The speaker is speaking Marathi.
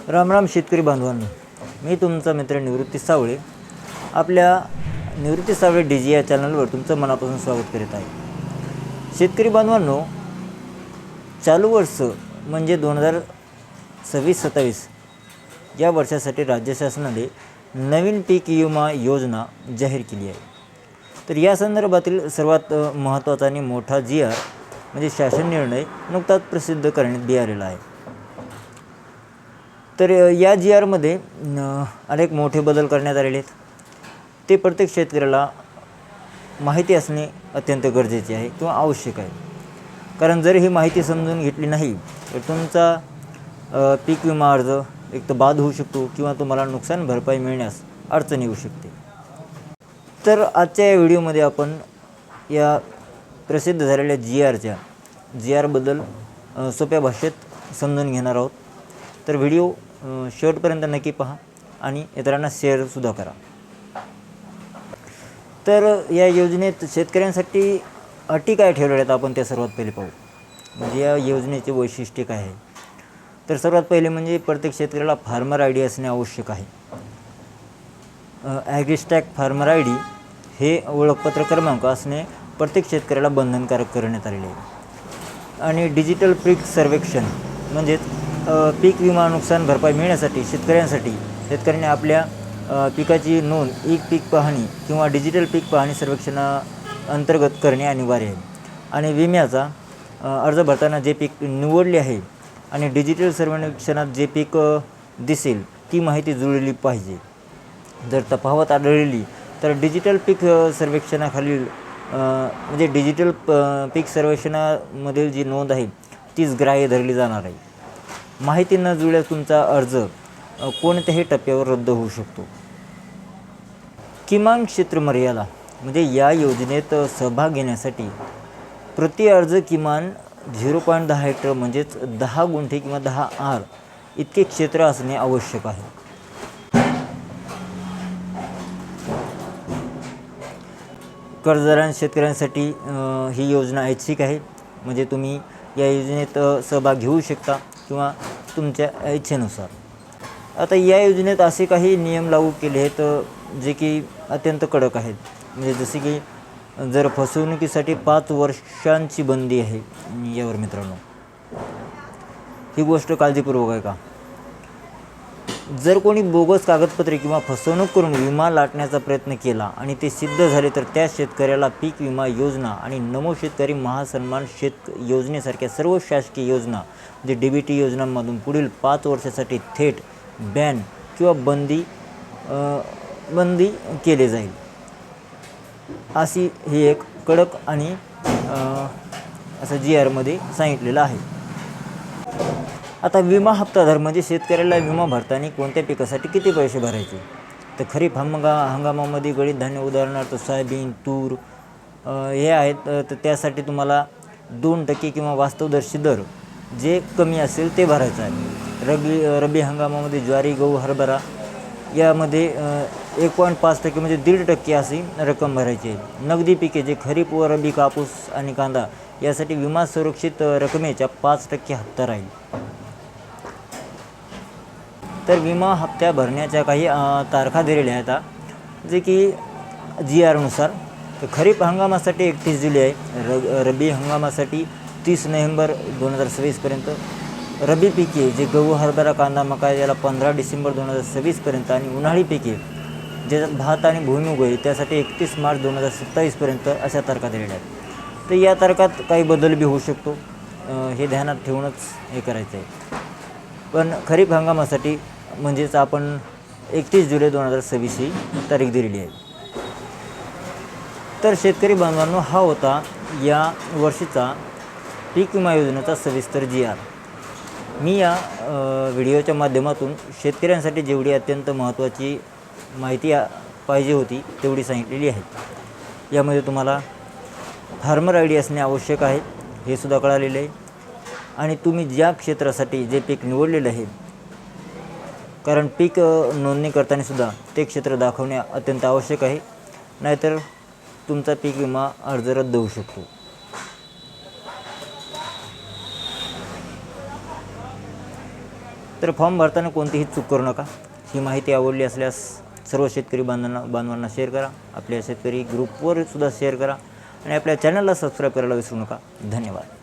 राम राम शेतकरी बांधवांनो, मी तुमचा मित्र निवृत्ती सावळे आपल्या निवृत्ती सावळे DG या चॅनलवर तुमचं मनापासून स्वागत करीत आहे। शेतकरी बांधवांनो, चालू वर्ष म्हणजे 2026-27 या वर्षासाठी राज्य शासनाने नवीन पीक विमा योजना जाहीर केली आहे। तर या संदर्भातील सर्वात महत्त्वाचा आणि मोठा GR म्हणजे शासन निर्णय नुकताच प्रसिद्ध करण्यात आलेला आहे। तर या GR मध्ये अनेक मोठे बदल करण्यात आलेले आहेत। ते प्रत्येक शेतकऱ्याला माहिती असणे अत्यंत गरजेचे आहे किंवा आवश्यक आहे। कारण जर ही माहिती समजून घेतली नाही तर तुमचा पीक विमा अर्ज एक तर बाद होऊ शकतो किंवा तुम्हाला नुकसान भरपाई मिळण्यास अडचण येऊ शकते। तर आजच्या या व्हिडिओमध्ये आपण या प्रसिद्ध झालेल्या GR बद्दल सोप्या भाषेत समजून घेणार आहोत। तर व्हिडिओ शेवटपर्यंत नक्की पहा आणि इतरांना शेअरसुद्धा करा। तर या योजनेत शेतकऱ्यांसाठी अटी काय ठेवलेल्या आहेत आपण त्या सर्वात पहिले पाहू। म्हणजे या योजनेचे वैशिष्ट्य काय आहे। तर सर्वात पहिले म्हणजे प्रत्येक शेतकऱ्याला फार्मर ID असणे आवश्यक आहे। ॲग्रिस्टॅक फार्मर ID हे ओळखपत्र क्रमांक असणे प्रत्येक शेतकऱ्याला बंधनकारक करण्यात आलेले आहे। आणि डिजिटल पीक सर्वेक्षण म्हणजेच पीक विमा नुकसान भरपाई मिळण्यासाठी शेतकऱ्यांनी आपल्या पिकाची नोंद ई पीक पाहणी किंवा डिजिटल पीक पाहणी सर्वेक्षणाअंतर्गत करणे अनिवार्य आहे। आणि विम्याचा अर्ज भरताना जे पीक निवडले आहे आणि डिजिटल सर्वेक्षणात जे पीक दिसेल ती माहिती जुळली पाहिजे। जर तफावत आढळली तर डिजिटल पीक सर्वेक्षणाखालील म्हणजे डिजिटल पीक सर्वेक्षणामधील जी नोंद आहे तीच ग्राह्य धरली जाणार आहे। माहिती न जुळल्यास तुमचा अर्ज कोणत्याही टप्प्यावर रद्द होऊ शकतो। किमान क्षेत्र मर्यादा म्हणजे या योजनेत सहभाग घेण्यासाठी प्रति अर्ज किमान 0.10 हेक्टर म्हणजेच 10 गुंठे किंवा 10 आर इतके क्षेत्र असणे आवश्यक आहे। कर्जदार शेतकऱ्यांसाठी ही योजना ऐच्छिक आहे। म्हणजे तुम्ही या योजनेत सहभाग घेऊ शकता किंवा तुमच्या इच्छेनुसार। आता या योजनेत असे काही नियम लागू केले आहेत जे की अत्यंत कडक आहेत। म्हणजे जसे की जर फसवणुकीसाठी 5 वर्षांची बंदी आहे यावर मित्रांनो, ही गोष्ट काळजीपूर्वक आहे का। जर कोणी बोगस कागदपत्रे किंवा फसवणूक करून विमा लाटण्याचा प्रयत्न केला आणि ते सिद्ध झाले तर त्या शेतकऱ्याला पीक विमा योजना आणि नमो शेतकरी महासन्मान शेत योजनेसारख्या सर्व शासकीय योजना म्हणजे DBT योजनांमधून पुढील 5 वर्षासाठी थेट बॅन किंवा बंदी केले जाईल। अशी ही एक कडक आणि असं GR मध्ये सांगितलेलं आहे। आता विमा हप्तादार म्हणजे शेतकऱ्याला विमा भरताना कोणत्या पिकासाठी किती पैसे भरायचे। तर खरीप हंगामामध्ये गळीत धान्य उदाहरणार्थ सोयाबीन, तूर हे आहेत। तर त्यासाठी तुम्हाला 2% किंवा वास्तवदर्शी दर जे कमी असेल ते भरायचं आहे। रब्बी हंगामामध्ये ज्वारी, गहू, हरभरा यामध्ये 1.5% म्हणजे 1.5% अशी रक्कम भरायची आहे। नगदी पिके जे खरीप व रब्बी कापूस आणि कांदा यासाठी विमा सुरक्षित रकमेच्या 5% हप्ता राहील। तर विमा हप्त्या भरण्याच्या काही तारखा दिलेल्या आहेत जे की GR नुसार। तर खरीप हंगामासाठी 31 जुलै आहे। रब्बी हंगामासाठी 30 नोव्हेंबर 2026 पर्यंत। रब्बी पिके जे गहू, हरभरा, कांदा, मका याला 15 डिसेंबर 2026 पर्यंत। आणि उन्हाळी पिके ज्याच्यात भात आणि भुईमूग आहे त्यासाठी 31 मार्च 2027 पर्यंत अशा तारखा दिलेल्या आहेत। तर या तारखात काही बदल बी होऊ शकतो, हे ध्यानात ठेवूनच हे करायचं आहे। पण खरीप हंगामासाठी म्हणजेच आपण 31 जुलै 2026 ही तारीख दिलेली आहे। तर शेतकरी बांधवांनो, हा होता या वर्षीचा पीक विमा योजनेचा सविस्तर GR। मी या व्हिडिओच्या माध्यमातून शेतकऱ्यांसाठी जेवढी अत्यंत महत्त्वाची माहिती पाहिजे होती तेवढी सांगितलेली आहे। यामध्ये तुम्हाला फार्मर ID असणे आवश्यक आहे हे सुद्धा कळालेले आहे। आणि तुम्ही ज्या क्षेत्रासाठी जे पीक निवडलेले आहे, कारण पीक नोंदणी करताना सुद्धा ते क्षेत्र दाखवणे अत्यंत आवश्यक आहे, नाहीतर तुमचा पीक विमा अर्ज रद्द होऊ शकतो। तर फॉर्म भरताना कोणतीही चूक करू नका. ही माहिती आवडली असल्यास सर्व शेतकरी बांधवांना शेअर करा. आपल्या शेतकरी ग्रुपवर सुद्धा शेअर करा आणि आपल्या चॅनलला सबस्क्राईब करायला विसरू नका. धन्यवाद.